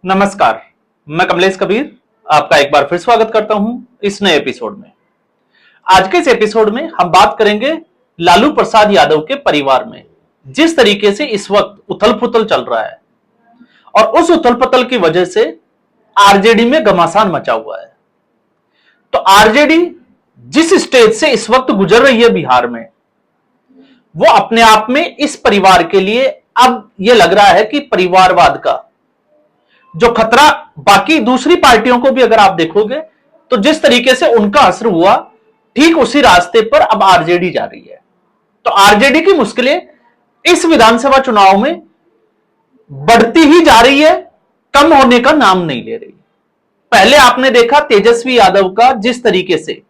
नमस्कार, मैं कमलेश कबीर आपका एक बार फिर स्वागत करता हूं इस नए एपिसोड में। आज के इस एपिसोड में हम बात करेंगे लालू प्रसाद यादव के परिवार में जिस तरीके से इस वक्त उथल-पुथल चल रहा है और उस उथल-पुथल की वजह से आरजेडी में घमासान मचा हुआ है। तो आरजेडी जिस स्टेज से इस वक्त गुजर रही है बिहार में, वो अपने आप में इस परिवार के लिए अब यह लग रहा है कि परिवारवाद का जो खतरा, बाकी दूसरी पार्टियों को भी अगर आप देखोगे तो जिस तरीके से उनका असर हुआ, ठीक उसी रास्ते पर अब आरजेडी जा रही है। तो आरजेडी की मुश्किलें इस विधानसभा चुनाव में बढ़ती ही जा रही है, कम होने का नाम नहीं ले रही। पहले आपने देखा तेजस्वी यादव का जिस तरीके से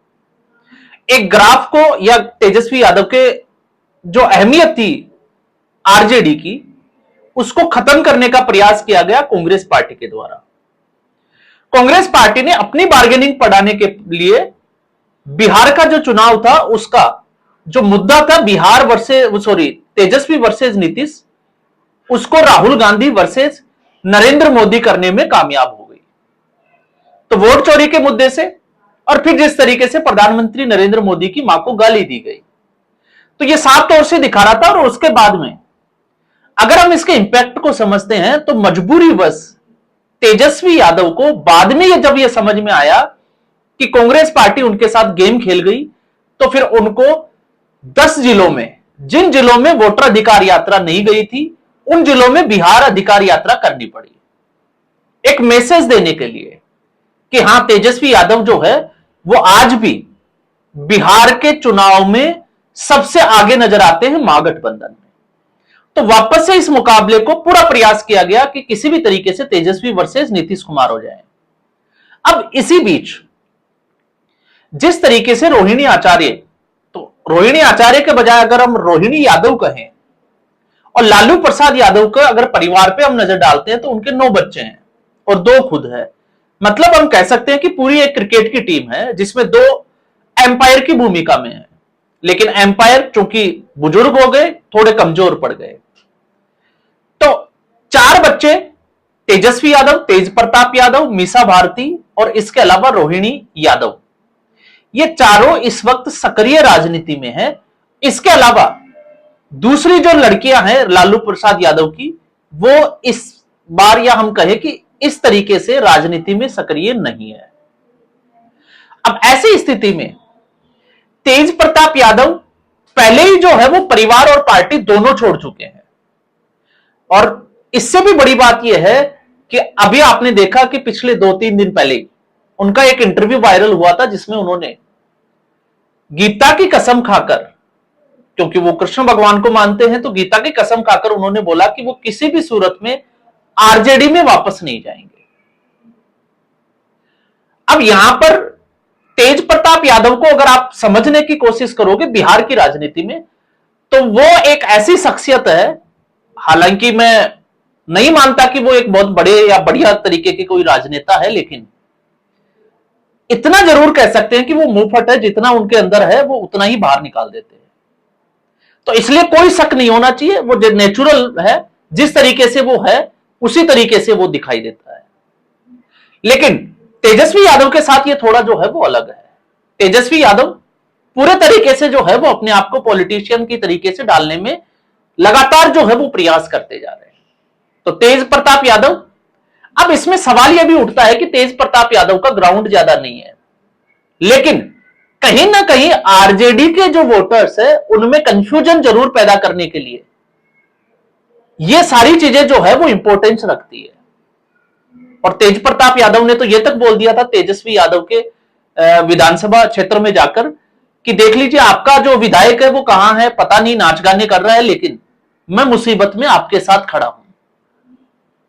एक ग्राफ को, या तेजस्वी यादव के जो अहमियत थी आरजेडी की, उसको खत्म करने का प्रयास किया गया कांग्रेस पार्टी के द्वारा। कांग्रेस पार्टी ने अपनी बार्गेनिंग बढ़ाने के लिए बिहार का जो चुनाव था, उसका जो मुद्दा था बिहार तेजस्वी वर्सेस नीतीश, उसको राहुल गांधी वर्सेस नरेंद्र मोदी करने में कामयाब हो गई। तो वोट चोरी के मुद्दे से और फिर जिस तरीके से प्रधानमंत्री नरेंद्र मोदी की मां को गाली दी गई, तो यह साफ तौर से दिखा रहा था। और उसके बाद में अगर हम इसके इंपैक्ट को समझते हैं तो मजबूरीवश तेजस्वी यादव को बाद में जब यह समझ में आया कि कांग्रेस पार्टी उनके साथ गेम खेल गई, तो फिर उनको 10 जिलों में, जिन जिलों में वोटर अधिकार यात्रा नहीं गई थी, उन जिलों में बिहार अधिकार यात्रा करनी पड़ी, एक मैसेज देने के लिए कि हां, तेजस्वी यादव जो है वो आज भी बिहार के चुनाव में सबसे आगे नजर आते हैं महागठबंधन में। तो वापस से इस मुकाबले को पूरा प्रयास किया गया कि किसी भी तरीके से तेजस्वी वर्सेस नीतीश कुमार हो जाए। अब इसी बीच जिस तरीके से रोहिणी आचार्य, तो रोहिणी आचार्य के बजाय अगर हम रोहिणी यादव कहें, और लालू प्रसाद यादव का अगर परिवार पे हम नजर डालते हैं तो उनके 9 बच्चे हैं और 2 खुद है। मतलब हम कह सकते हैं कि पूरी एक क्रिकेट की टीम है जिसमें 2 एम्पायर की भूमिका में है, लेकिन एम्पायर चूंकि बुजुर्ग हो गए, थोड़े कमजोर पड़ गए। तो 4 बच्चे, तेजस्वी यादव, तेज प्रताप यादव, मीसा भारती और इसके अलावा रोहिणी यादव, ये चारों इस वक्त सक्रिय राजनीति में हैं। इसके अलावा दूसरी जो लड़कियां हैं लालू प्रसाद यादव की, वो इस बार, या हम कहें कि इस तरीके से राजनीति में सक्रिय नहीं है। अब ऐसी स्थिति में तेज प्रताप यादव पहले ही जो है वो परिवार और पार्टी दोनों छोड़ चुके हैं। और इससे भी बड़ी बात यह है कि अभी आपने देखा कि पिछले 2-3 दिन पहले उनका एक इंटरव्यू वायरल हुआ था जिसमें उन्होंने गीता की कसम खाकर, क्योंकि वो कृष्ण भगवान को मानते हैं, तो गीता की कसम खाकर उन्होंने बोला कि वो किसी भी सूरत में आरजेडी में वापस नहीं जाएंगे। अब यहां पर तेज प्रताप यादव को अगर आप समझने की कोशिश करोगे बिहार की राजनीति में, तो वो एक ऐसी शख्सियत है, हालांकि मैं नहीं मानता कि वो एक बहुत बड़े या बढ़िया तरीके के कोई राजनेता है, लेकिन इतना जरूर कह सकते हैं कि वो मुंहफट है, जितना उनके अंदर है वो उतना ही बाहर निकाल देते हैं। तो इसलिए कोई शक नहीं होना चाहिए, वो जो नेचुरल है, जिस तरीके से वो है उसी तरीके से वो दिखाई देता है। लेकिन तेजस्वी यादव के साथ ये थोड़ा जो है वो अलग है। तेजस्वी यादव पूरे तरीके से जो है वो अपने आप को पॉलिटिशियन की तरीके से डालने में लगातार जो है वो प्रयास करते जा रहे हैं। तो तेज प्रताप यादव, अब इसमें सवाल यह भी उठता है कि तेज प्रताप यादव का ग्राउंड ज्यादा नहीं है, लेकिन कहीं ना कहीं आरजेडी के जो वोटर्स है उनमें कंफ्यूजन जरूर पैदा करने के लिए ये सारी चीजें जो है वो इंपॉर्टेंस रखती है। और तेज प्रताप यादव ने तो यह तक बोल दिया था तेजस्वी यादव के विधानसभा क्षेत्र में जाकर कि देख लीजिए आपका जो विधायक है वो कहां है, पता नहीं, नाच गाने कर रहा है, लेकिन मैं मुसीबत में आपके साथ खड़ा हूं।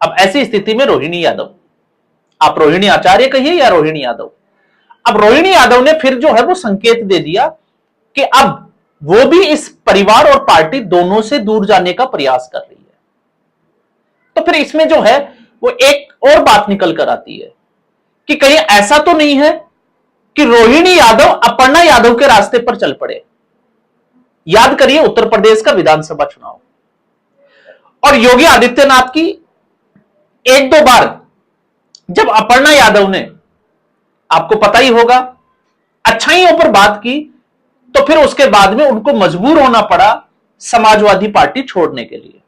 अब ऐसी स्थिति में रोहिणी यादव, आप रोहिणी आचार्य कहिए या रोहिणी यादव, अब रोहिणी यादव ने फिर जो है वो संकेत दे दिया कि अब वो भी इस परिवार और पार्टी दोनों से दूर जाने का प्रयास कर रही है। तो फिर इसमें जो है वो एक और बात निकल कर आती है कि कहीं ऐसा तो नहीं है कि रोहिणी यादव अपर्णा यादव के रास्ते पर चल पड़े। याद करिए उत्तर प्रदेश का विधानसभा चुनाव, और योगी आदित्यनाथ की 1-2 बार जब अपर्णा यादव ने, आपको पता ही होगा, अच्छाइयों पर बात की, तो फिर उसके बाद में उनको मजबूर होना पड़ा समाजवादी पार्टी छोड़ने के लिए।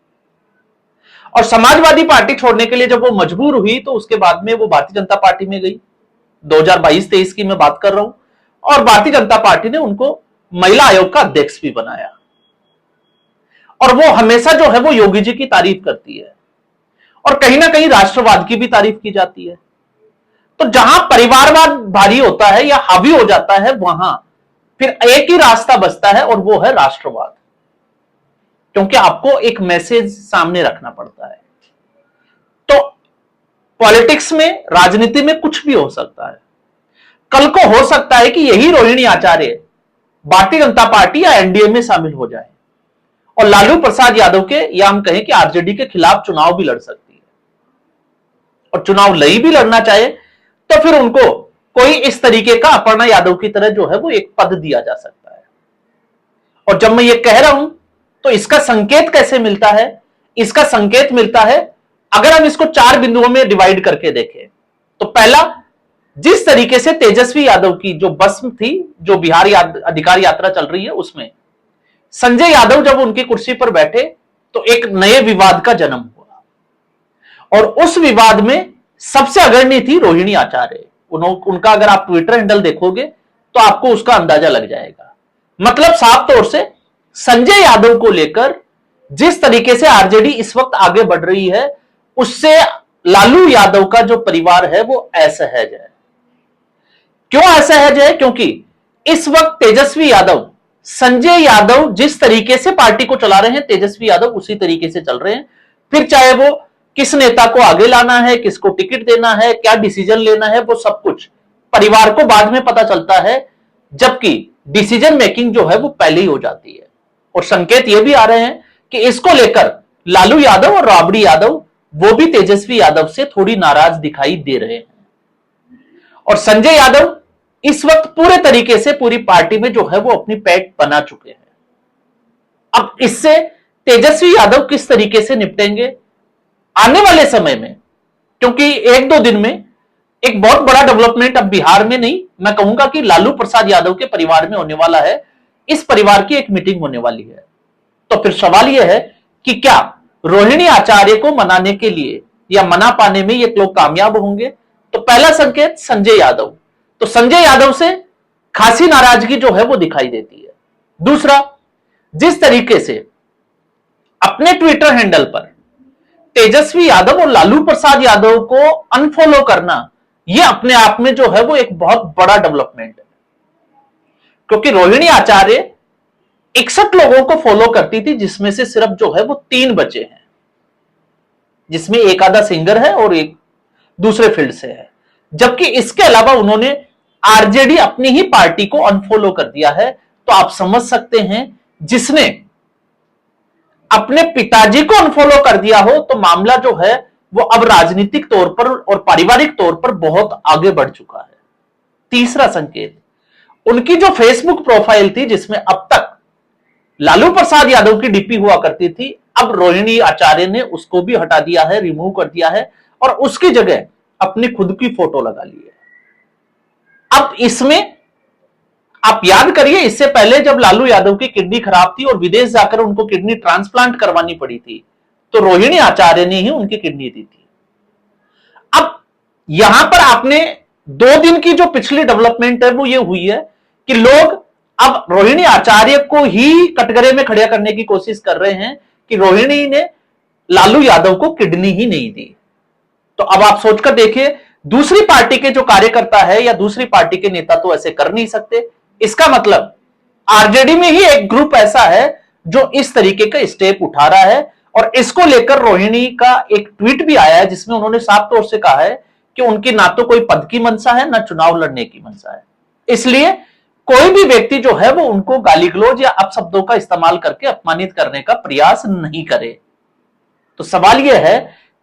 और समाजवादी पार्टी छोड़ने के लिए जब वो मजबूर हुई तो उसके बाद में वो भारतीय जनता पार्टी में गई। 2022-23 की मैं बात कर रहा हूं। और भारतीय जनता पार्टी ने उनको महिला आयोग का अध्यक्ष भी बनाया। और वो हमेशा जो है वो योगी जी की तारीफ करती है और कहीं ना कहीं राष्ट्रवाद की भी तारीफ की जाती है। तो जहां परिवारवाद भारी होता है या हावी हो जाता है, वहां फिर एक ही रास्ता बचता है और वो है राष्ट्रवाद, क्योंकि आपको एक मैसेज सामने रखना पड़ता है। तो पॉलिटिक्स में, राजनीति में कुछ भी हो सकता है। कल को हो सकता है कि यही रोहिणी आचार्य भारतीय जनता पार्टी या एनडीए में शामिल हो जाए और लालू प्रसाद यादव के, या हम कहें कि आरजेडी के खिलाफ चुनाव भी लड़ सकती है। और चुनाव लई भी लड़ना चाहे तो फिर उनको कोई इस तरीके का अपर्णा यादव की तरह जो है वो एक पद दिया जा सकता है। और जब मैं ये कह रहा हूं तो इसका संकेत कैसे मिलता है? इसका संकेत मिलता है अगर हम इसको 4 बिंदुओं में डिवाइड करके देखें। तो पहला, जिस तरीके से तेजस्वी यादव की जो बस थी, जो बिहार अधिकार यात्रा चल रही है, उसमें संजय यादव जब उनकी कुर्सी पर बैठे तो एक नए विवाद का जन्म हुआ। और उस विवाद में सबसे अग्रणी थी रोहिणी आचार्य। उनका अगर आप ट्विटर हैंडल देखोगे तो आपको उसका अंदाजा लग जाएगा। मतलब साफ तौर से संजय यादव को लेकर जिस तरीके से आरजेडी इस वक्त आगे बढ़ रही है, उससे लालू यादव का जो परिवार है वो असहज है। क्यों असहज है? क्योंकि इस वक्त तेजस्वी यादव, संजय यादव जिस तरीके से पार्टी को चला रहे हैं, तेजस्वी यादव उसी तरीके से चल रहे हैं। फिर चाहे वो किस नेता को आगे लाना है, किसको टिकट देना है, क्या डिसीजन लेना है, वो सब कुछ परिवार को बाद में पता चलता है, जबकि डिसीजन मेकिंग जो है वो पहले ही हो जाती है। और संकेत ये भी आ रहे हैं कि इसको लेकर लालू यादव और राबड़ी यादव वो भी तेजस्वी यादव से थोड़ी नाराज दिखाई दे रहे हैं। और संजय यादव इस वक्त पूरे तरीके से पूरी पार्टी में जो है वो अपनी पैठ बना चुके हैं। अब इससे तेजस्वी यादव किस तरीके से निपटेंगे आने वाले समय में, क्योंकि 1-2 दिन में एक बहुत बड़ा डेवलपमेंट अब बिहार में नहीं, मैं कहूंगा कि लालू प्रसाद यादव के परिवार में होने वाला है। इस परिवार की एक मीटिंग होने वाली है। तो फिर सवाल यह है कि क्या रोहिणी आचार्य को मनाने के लिए या मना पाने में ये लोग कामयाब होंगे? तो पहला संकेत संजय यादव, तो संजय यादव से खासी नाराजगी जो है वो दिखाई देती है। दूसरा, जिस तरीके से अपने ट्विटर हैंडल पर तेजस्वी यादव और लालू प्रसाद यादव को अनफॉलो करना, यह अपने आप में जो है वो एक बहुत बड़ा डेवलपमेंट है। क्योंकि रोहिणी आचार्य 61 लोगों को फॉलो करती थी, जिसमें से सिर्फ जो है वो 3 बचे हैं, जिसमें एक आधा सिंगर है और एक दूसरे फील्ड से है। जबकि इसके अलावा उन्होंने आरजेडी अपनी ही पार्टी को अनफॉलो कर दिया है। तो आप समझ सकते हैं, जिसने अपने पिताजी को अनफॉलो कर दिया हो तो मामला जो है वो अब राजनीतिक तौर पर और पारिवारिक तौर पर बहुत आगे बढ़ चुका है। तीसरा संकेत, उनकी जो फेसबुक प्रोफाइल थी जिसमें अब तक लालू प्रसाद यादव की डीपी हुआ करती थी, अब रोहिणी आचार्य ने उसको भी हटा दिया है, रिमूव कर दिया है और उसकी जगह अपनी खुद की फोटो लगा ली है। अब इसमें आप याद करिए, इससे पहले जब लालू यादव की किडनी खराब थी और विदेश जाकर उनको किडनी ट्रांसप्लांट करवानी पड़ी थी, तो रोहिणी आचार्य ने ही उनकी किडनी दी थी। अब यहां पर आपने 2 दिन की जो पिछली डेवलपमेंट है वो ये हुई है कि लोग अब रोहिणी आचार्य को ही कटघरे में खड़ा करने की कोशिश कर रहे हैं कि रोहिणी ने लालू यादव को किडनी ही नहीं दी। तो अब आप सोचकर देखिए, दूसरी पार्टी के जो कार्यकर्ता है या दूसरी पार्टी के नेता तो ऐसे कर नहीं सकते। इसका मतलब आरजेडी में ही एक ग्रुप ऐसा है जो इस तरीके का स्टेप उठा रहा है। और इसको लेकर रोहिणी का एक ट्वीट भी आया है जिसमें उन्होंने साफ तौर से कहा है कि उनकी ना तो कोई पद की मंशा है, ना चुनाव लड़ने की मंशा है। इसलिए कोई भी व्यक्ति जो है वो उनको गाली गलौज या अपशब्दों का इस्तेमाल करके अपमानित करने का प्रयास नहीं करे। तो सवाल यह है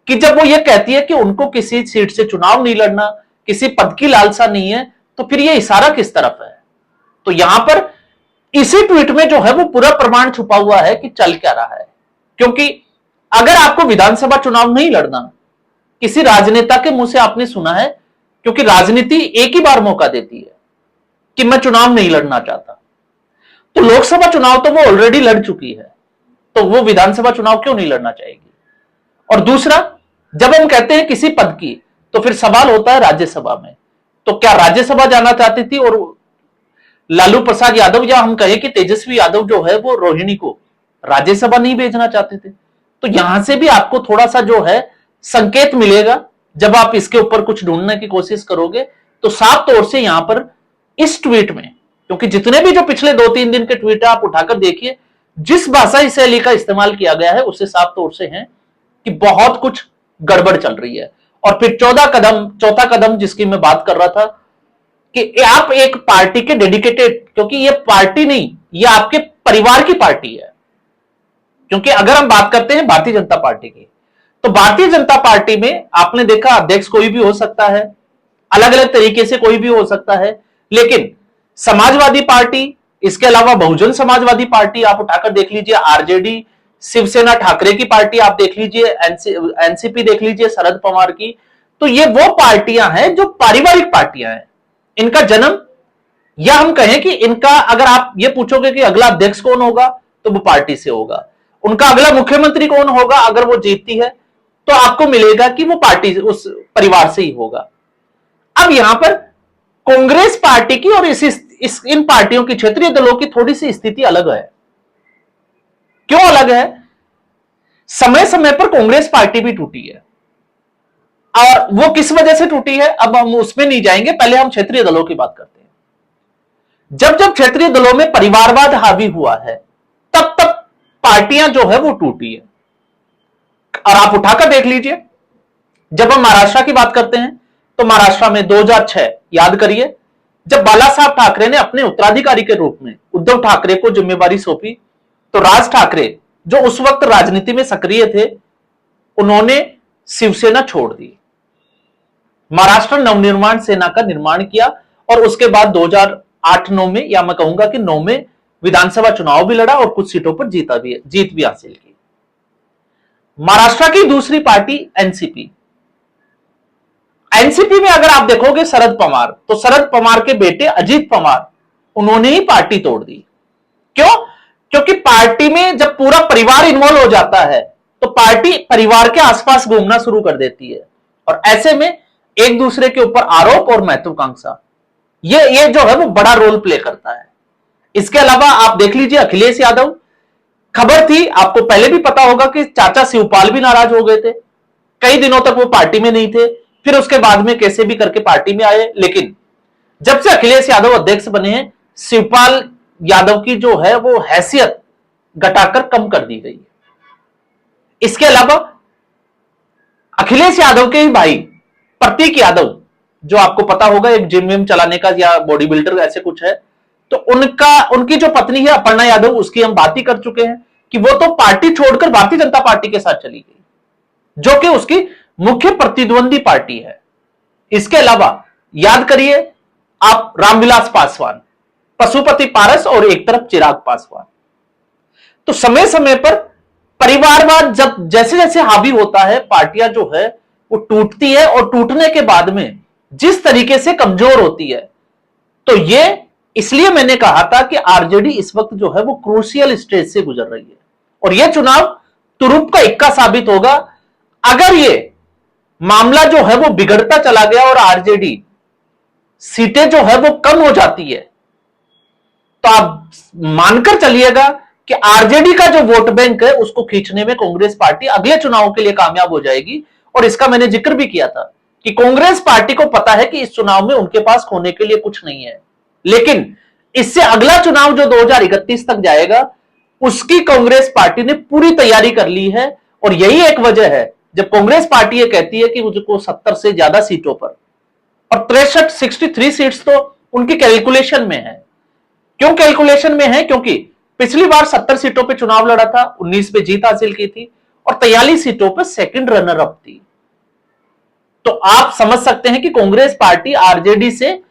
कि जब वो ये कहती है कि उनको किसी सीट से चुनाव नहीं लड़ना, किसी पद की लालसा नहीं है, तो फिर ये इशारा किस तरफ है? तो यहां पर इसी ट्वीट में जो है वो पूरा प्रमाण छुपा हुआ है कि चल क्या रहा है। क्योंकि अगर आपको विधानसभा चुनाव नहीं लड़ना किसी राजनेता के मुंह से आपने सुना है? क्योंकि राजनीति एक ही बार मौका देती है कि मैं चुनाव नहीं लड़ना चाहता। तो लोकसभा चुनाव तो वो ऑलरेडी लड़ चुकी है, तो वो विधानसभा चुनाव क्यों नहीं लड़ना चाहेगी? और दूसरा, जब हम कहते हैं किसी पद की, तो फिर सवाल होता है राज्यसभा में। तो क्या राज्यसभा जाना चाहती थी और लालू प्रसाद यादव, या हम कहें कि तेजस्वी यादव जो है वो रोहिणी को राज्यसभा नहीं भेजना चाहते थे? तो यहां से भी आपको थोड़ा सा जो है संकेत मिलेगा। जब आप इसके ऊपर कुछ ढूंढने की कोशिश करोगे तो साफ तौर से यहां पर इस ट्वीट में, क्योंकि जितने भी जो पिछले 2-3 दिन के ट्वीट है आप उठाकर देखिए, जिस भाषा शैली का इस्तेमाल किया गया है उससे साफ तौर से है कि बहुत कुछ गड़बड़ चल रही है। और फिर चौथा कदम जिसकी मैं बात कर रहा था कि आप एक पार्टी के डेडिकेटेड, क्योंकि ये पार्टी नहीं, ये आपके परिवार की पार्टी है। क्योंकि अगर हम बात करते हैं भारतीय जनता पार्टी की, तो भारतीय जनता पार्टी में आपने देखा अध्यक्ष कोई भी हो सकता है, अलग अलग तरीके से कोई भी हो सकता है, लेकिन समाजवादी पार्टी, इसके अलावा बहुजन समाजवादी पार्टी आप उठाकर देख लीजिए, आरजेडी, शिवसेना ठाकरे की पार्टी आप देख लीजिए, एनसीपी देख लीजिए शरद पवार की, तो ये वो पार्टियां हैं जो पारिवारिक पार्टियां हैं। इनका जन्म, या हम कहें कि इनका, अगर आप ये पूछोगे कि अगला अध्यक्ष कौन होगा, तो वो पार्टी से होगा। उनका अगला मुख्यमंत्री कौन होगा अगर वो जीतती है, तो आपको मिलेगा कि वो पार्टी उस परिवार से ही होगा। अब यहां पर कांग्रेस पार्टी की और इन पार्टियों की, क्षेत्रीय दलों की थोड़ी सी स्थिति अलग है। क्यों अलग है? समय समय पर कांग्रेस पार्टी भी टूटी है, और वो किस वजह से टूटी है अब हम उसमें नहीं जाएंगे, पहले हम क्षेत्रीय दलों की बात करते हैं। जब जब क्षेत्रीय दलों में परिवारवाद हावी हुआ है, तब तब पार्टियां जो है वो टूटी है। और आप उठाकर देख लीजिए, जब हम महाराष्ट्र की बात करते हैं, तो महाराष्ट्र में 2006 याद करिए, जब बाला साहब ठाकरे ने अपने उत्तराधिकारी के रूप में उद्धव ठाकरे को जिम्मेवारी सौंपी, तो राज ठाकरे जो उस वक्त राजनीति में सक्रिय थे, उन्होंने शिवसेना छोड़ दी, महाराष्ट्र नवनिर्माण सेना का निर्माण किया, और उसके बाद 2008-9 में, या मैं कहूंगा कि 9 में विधानसभा चुनाव भी लड़ा और कुछ सीटों पर जीत भी हासिल की। महाराष्ट्र की दूसरी पार्टी एनसीपी में अगर आप देखोगे शरद पवार, तो शरद पवार के बेटे अजीत पवार, उन्होंने ही पार्टी तोड़ दी। क्यों? क्योंकि पार्टी में जब पूरा परिवार इन्वॉल्व हो जाता है, तो पार्टी परिवार के आसपास घूमना शुरू कर देती है, और ऐसे में एक दूसरे के ऊपर आरोप और महत्वाकांक्षा, ये जो है वो बड़ा रोल प्ले करता है। इसके अलावा आप देख लीजिए अखिलेश यादव, खबर थी आपको पहले भी पता होगा कि चाचा शिवपाल भी नाराज हो गए थे, कई दिनों तक वो पार्टी में नहीं थे, फिर उसके बाद में कैसे भी करके पार्टी में आए, लेकिन जब से अखिलेश यादव अध्यक्ष बने हैं, शिवपाल यादव की जो है वो हैसियत घटाकर कम कर दी गई है। इसके अलावा अखिलेश यादव के ही भाई प्रतीक यादव, जो आपको पता होगा एक जिम विम चलाने का या बॉडी बिल्डर ऐसे कुछ है, तो उनकी जो पत्नी है अपर्णा यादव, उसकी हम बात ही कर चुके हैं कि वो तो पार्टी छोड़कर भारतीय जनता पार्टी के साथ चली गई, जो कि उसकी मुख्य प्रतिद्वंदी पार्टी है। इसके अलावा याद करिए आप रामविलास पासवान, पशुपति पारस, और एक तरफ चिराग पासवान। तो समय समय पर परिवारवाद जब जैसे जैसे हावी होता है, पार्टियां जो है वो टूटती है, और टूटने के बाद में जिस तरीके से कमजोर होती है, तो ये इसलिए मैंने कहा था कि आरजेडी इस वक्त जो है वो क्रूशियल स्टेज से गुजर रही है, और यह चुनाव तुरुप का इक्का साबित होगा। अगर ये मामला जो है वो बिगड़ता चला गया और आरजेडी सीटें जो है वो कम हो जाती है, तो आप मानकर चलिएगा कि आरजेडी का जो वोट बैंक है उसको खींचने में कांग्रेस पार्टी अगले चुनाव के लिए कामयाब हो जाएगी। और इसका मैंने जिक्र भी किया था कि कांग्रेस पार्टी को पता है कि इस चुनाव में उनके पास खोने के लिए कुछ नहीं है, लेकिन इससे अगला चुनाव जो 2031 तक जाएगा, उसकी कांग्रेस पार्टी ने पूरी तैयारी कर ली है। और यही एक वजह है जब कांग्रेस पार्टी ये कहती है कि मुझको 70 से ज्यादा सीटों पर, और 63 सीट्स तो उनकी कैलकुलेशन में है। क्यों कैलकुलेशन में है? क्योंकि पिछली बार 70 सीटों पे चुनाव लड़ा था, 19 पे जीत हासिल की थी, और 43 सीटों पे सेकंड रनर अप थी। तो आप समझ सकते हैं कि कांग्रेस पार्टी आरजेडी से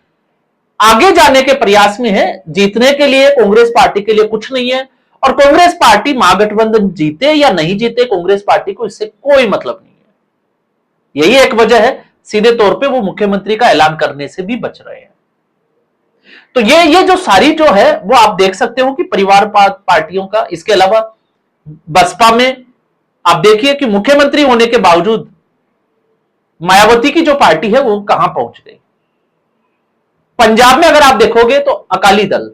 आगे जाने के प्रयास में है। जीतने के लिए कांग्रेस पार्टी के लिए कुछ नहीं है, और कांग्रेस पार्टी महागठबंधन जीते या नहीं जीते, कांग्रेस पार्टी को इससे कोई मतलब नहीं है। यही एक वजह है सीधे तौर पे वो मुख्यमंत्री का ऐलान करने से भी बच रहे हैं। तो ये जो सारी जो है वो आप देख सकते हो कि परिवार पार्टियों का। इसके अलावा बसपा में आप देखिए कि मुख्यमंत्री होने के बावजूद मायावती की जो पार्टी है वो कहां पहुंच गई। पंजाब में अगर आप देखोगे तो अकाली दल,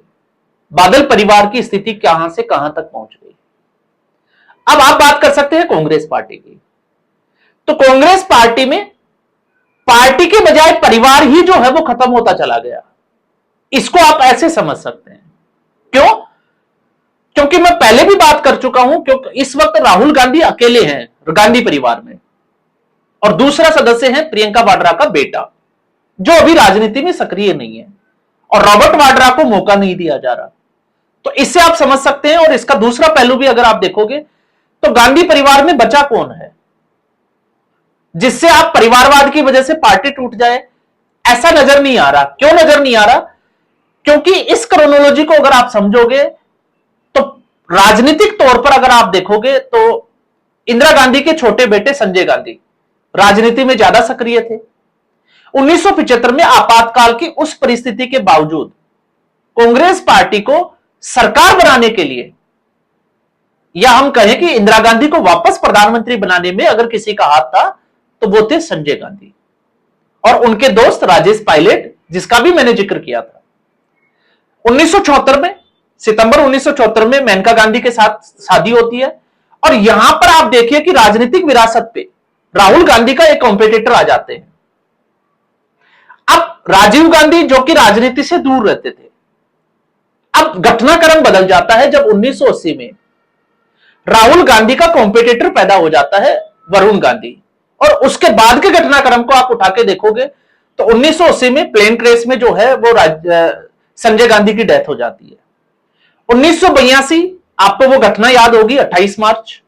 बादल परिवार की स्थिति कहां से कहां तक पहुंच गई। अब आप बात कर सकते हैं कांग्रेस पार्टी की। तो कांग्रेस पार्टी में पार्टी के बजाय परिवार ही जो है वो खत्म होता चला गया। इसको आप ऐसे समझ सकते हैं। क्यों? क्योंकि मैं पहले भी बात कर चुका हूं, क्योंकि इस वक्त राहुल गांधी अकेले हैं गांधी परिवार में, और दूसरा सदस्य है प्रियंका वाड्रा का बेटा, जो अभी राजनीति में सक्रिय नहीं है, और रॉबर्ट वाड्रा को मौका नहीं दिया जा रहा। तो इससे आप समझ सकते हैं। और इसका दूसरा पहलू भी अगर आप देखोगे तो गांधी परिवार में बचा कौन है जिससे आप परिवारवाद की वजह से पार्टी टूट जाए, ऐसा नजर नहीं आ रहा। क्यों नजर नहीं आ रहा? क्योंकि इस क्रोनोलॉजी को अगर आप समझोगे तो राजनीतिक तौर पर अगर आप देखोगे तो इंदिरा गांधी के छोटे बेटे संजय गांधी राजनीति में ज्यादा सक्रिय थे। 1975 में आपातकाल की उस परिस्थिति के बावजूद कांग्रेस पार्टी को सरकार बनाने के लिए, या हम कहें कि इंदिरा गांधी को वापस प्रधानमंत्री बनाने में अगर किसी का हाथ था तो वो थे संजय गांधी और उनके दोस्त राजेश पायलट, जिसका भी मैंने जिक्र किया था। 1974 में, सितंबर 1974 में मेनका गांधी के साथ शादी होती है, और यहां पर आप देखिए कि राजनीतिक विरासत पे राहुल गांधी का एक कॉम्पिटिटर आ जाते हैं। अब राजीव गांधी जो कि राजनीति से दूर रहते थे, अब घटनाक्रम बदल जाता है जब 1980 में राहुल गांधी का कॉम्पिटिटर पैदा हो जाता है वरुण गांधी। और उसके बाद के घटनाक्रम को आप उठा के देखोगे तो 1980 में प्लेन क्रैश में जो है वो संजय गांधी की डेथ हो जाती है। 1982 आपको वो घटना याद होगी, 28 मार्च,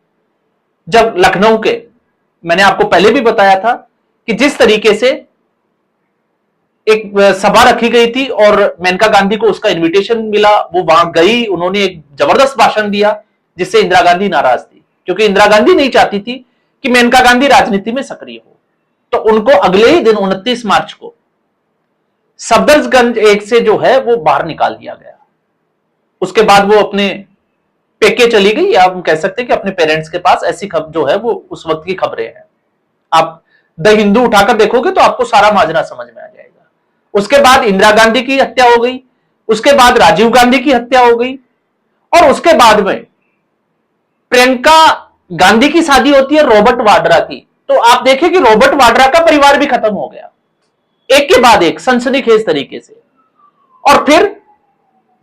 जब लखनऊ के, मैंने आपको पहले भी बताया था कि जिस तरीके से एक सभा रखी गई थी और मेनका गांधी को उसका इनविटेशन मिला, वो वहां गई, उन्होंने एक जबरदस्त भाषण दिया जिससे इंदिरा गांधी नाराज थी, क्योंकि इंदिरा गांधी नहीं चाहती थी कि मेनका गांधी राजनीति में सक्रिय हो। तो उनको अगले ही दिन 29 मार्च को सफदरजंग एक से जो है वो बाहर निकाल दिया गया। उसके बाद वो अपने पेके चली गई, या हम कह सकते हैं कि अपने पेरेंट्स के पास। ऐसी खबर जो है वो उस वक्त की खबरें हैं। आप द हिंदू उठाकर देखोगे तो आपको सारा माजरा समझ में आ जाएगा। उसके बाद इंदिरा गांधी की हत्या हो गई, उसके बाद राजीव गांधी की हत्या हो गई, और उसके बाद में प्रियंका गांधी की शादी होती है रॉबर्ट वाड्रा की। तो आप देखिए कि रॉबर्ट वाड्रा का परिवार भी खत्म हो गया, एक के बाद एक सनसनीखेज तरीके से। और फिर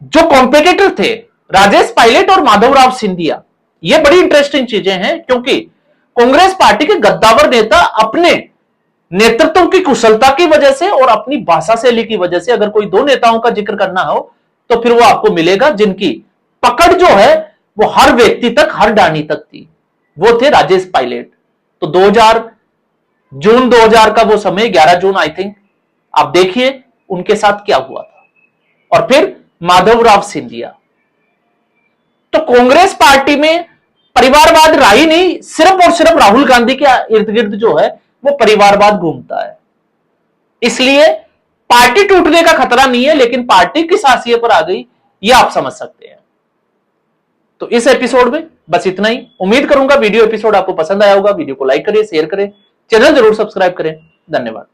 जो कॉम्पिटिटर थे राजेश पायलट और माधवराव सिंधिया, ये बड़ी इंटरेस्टिंग चीजें हैं, क्योंकि कांग्रेस पार्टी के गद्दावर नेता अपने नेतृत्व की कुशलता की वजह से और अपनी भाषा शैली की वजह से, अगर कोई दो नेताओं का जिक्र करना हो तो फिर वो आपको मिलेगा जिनकी पकड़ जो है वो हर व्यक्ति तक, हर डानी तक थी, वो थे राजेश पायलट। तो जून 2000 का वो समय, 11 जून आई थिंक, आप देखिए उनके साथ क्या हुआ था। और फिर माधवराव सिंधिया। तो कांग्रेस पार्टी में परिवारवाद रहा ही नहीं, सिर्फ और सिर्फ राहुल गांधी के इर्द गिर्द जो है वो परिवारवाद घूमता है। इसलिए पार्टी टूटने का खतरा नहीं है, लेकिन पार्टी किस हाशिए पर आ गई ये आप समझ सकते हैं। तो इस एपिसोड में बस इतना ही। उम्मीद करूंगा वीडियो एपिसोड आपको पसंद आया होगा। वीडियो को लाइक करें, शेयर करें, चैनल जरूर सब्सक्राइब करें। धन्यवाद।